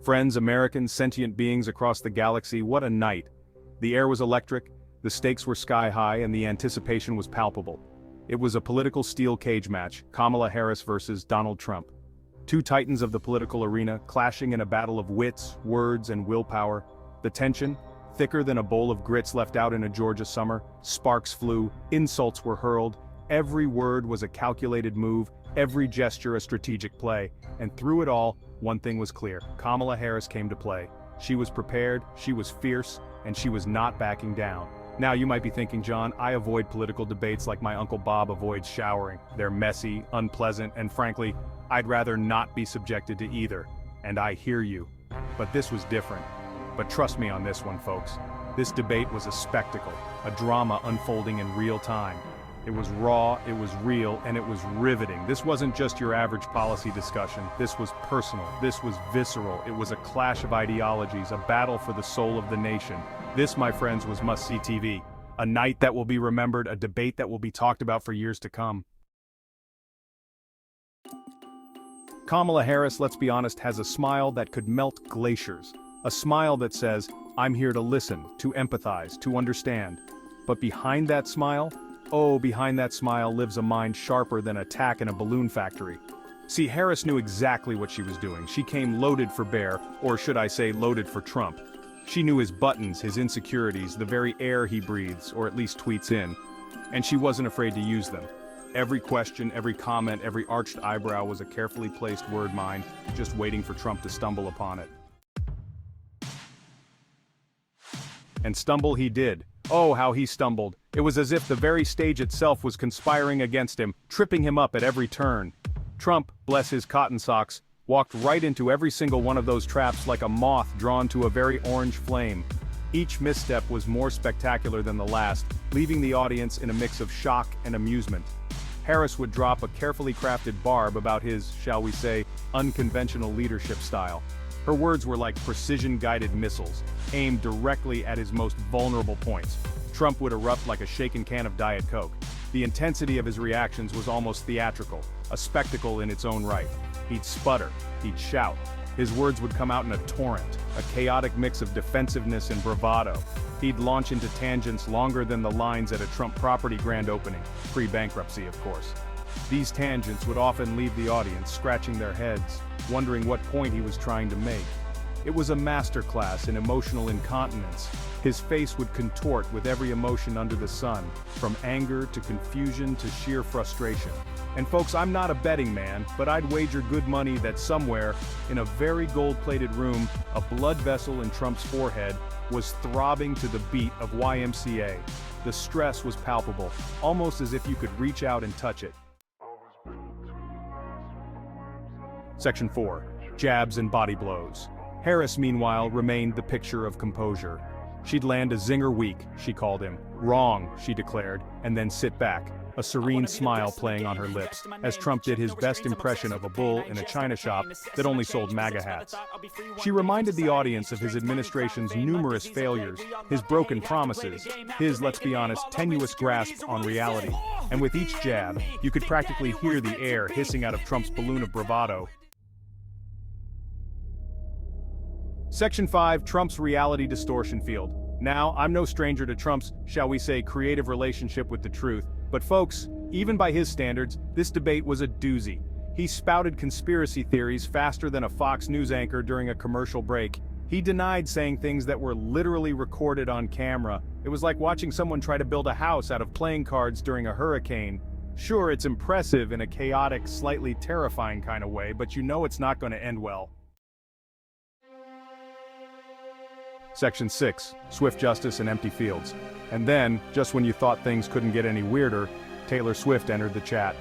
Friends, Americans, sentient beings across the galaxy, what a night. The air was electric, the stakes were sky high, and the anticipation was palpable. It was a political steel cage match, Kamala Harris versus Donald Trump. Two titans of the political arena, clashing in a battle of wits, words, and willpower. The tension, thicker than a bowl of grits left out in a Georgia summer, sparks flew, insults were hurled, every word was a calculated move, every gesture a strategic play, and through it all, one thing was clear: Kamala Harris came to play. She was prepared, she was fierce, and she was not backing down. Now you might be thinking, John, I avoid political debates like my Uncle Bob avoids showering. They're messy, unpleasant, and frankly, I'd rather not be subjected to either. And I hear you. But this was different. But trust me on this one, folks. This debate was a spectacle, a drama unfolding in real time. It was raw, it was real, and it was riveting. This wasn't just your average policy discussion. This was personal, this was visceral. It was a clash of ideologies, a battle for the soul of the nation. This, my friends, was must-see TV. A night that will be remembered, a debate that will be talked about for years to come. Kamala Harris, let's be honest, has a smile that could melt glaciers. A smile that says, I'm here to listen, to empathize, to understand. But behind that smile, behind that smile lives a mind sharper than a tack in a balloon factory. See, Harris knew exactly what she was doing. She came loaded for bear, or should I say loaded for Trump. She knew his buttons, his insecurities, the very air he breathes, or at least tweets in. And she wasn't afraid to use them. Every question, every comment, every arched eyebrow was a carefully placed word mine, just waiting for Trump to stumble upon it. And stumble he did. Oh, how he stumbled. It was as if the very stage itself was conspiring against him, tripping him up at every turn. Trump, bless his cotton socks, walked right into every single one of those traps like a moth drawn to a very orange flame. Each misstep was more spectacular than the last, leaving the audience in a mix of shock and amusement. Harris would drop a carefully crafted barb about his, shall we say, unconventional leadership style. Her words were like precision-guided missiles, aimed directly at his most vulnerable points. Trump would erupt like a shaken can of Diet Coke. The intensity of his reactions was almost theatrical, a spectacle in its own right. He'd sputter, he'd shout. His words would come out in a torrent, a chaotic mix of defensiveness and bravado. He'd launch into tangents longer than the lines at a Trump property grand opening, pre-bankruptcy, of course. These tangents would often leave the audience scratching their heads, wondering what point he was trying to make. It was a masterclass in emotional incontinence. His face would contort with every emotion under the sun, from anger to confusion to sheer frustration. And folks, I'm not a betting man, but I'd wager good money that somewhere, in a very gold-plated room, a blood vessel in Trump's forehead was throbbing to the beat of YMCA. The stress was palpable, almost as if you could reach out and touch it. Section 4. Jabs and body blows. Harris, meanwhile, remained the picture of composure. She'd land a zinger weak, she called him. Wrong, she declared, and then sit back, a serene smile playing on her lips, as Trump did his best impression of a bull in a china shop that only sold MAGA hats. She reminded the audience of his administration's numerous failures, his broken promises, his, let's be honest, tenuous grasp on reality. And with each jab, you could practically hear the air hissing out of Trump's balloon of bravado. Section 5. Trump's reality distortion field. Now, I'm no stranger to Trump's, shall we say, creative relationship with the truth, but folks, even by his standards, this debate was a doozy. He spouted conspiracy theories faster than a Fox News anchor during a commercial break. He denied saying things that were literally recorded on camera. It was like watching someone try to build a house out of playing cards during a hurricane. Sure, it's impressive in a chaotic, slightly terrifying kind of way, but you know it's not going to end well. Section 6. Swift justice and empty fields. And then, just when you thought things couldn't get any weirder, Taylor Swift entered the chat.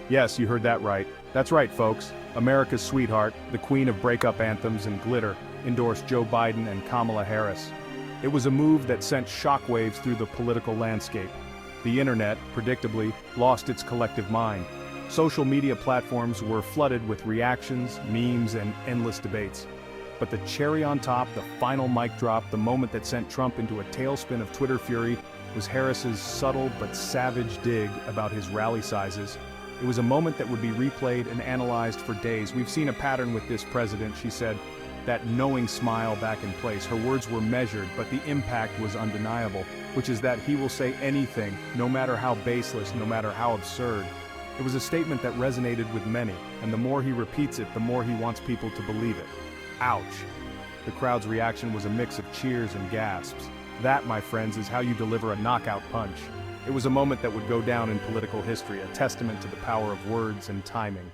Yes, you heard that right. That's right, folks. America's sweetheart, the queen of breakup anthems and glitter, endorsed Joe Biden and Kamala Harris. It was a move that sent shockwaves through the political landscape. The internet, predictably, lost its collective mind. Social media platforms were flooded with reactions, memes, and endless debates. But the cherry on top, the final mic drop, the moment that sent Trump into a tailspin of Twitter fury, was Harris's subtle but savage dig about his rally sizes. It was a moment that would be replayed and analyzed for days. We've seen a pattern with this president, she said, that knowing smile back in place. Her words were measured, but the impact was undeniable, which is that he will say anything, no matter how baseless, no matter how absurd. It was a statement that resonated with many, and the more he repeats it, the more he wants people to believe it. Ouch. The crowd's reaction was a mix of cheers and gasps. That, my friends, is how you deliver a knockout punch. It was a moment that would go down in political history, a testament to the power of words and timing.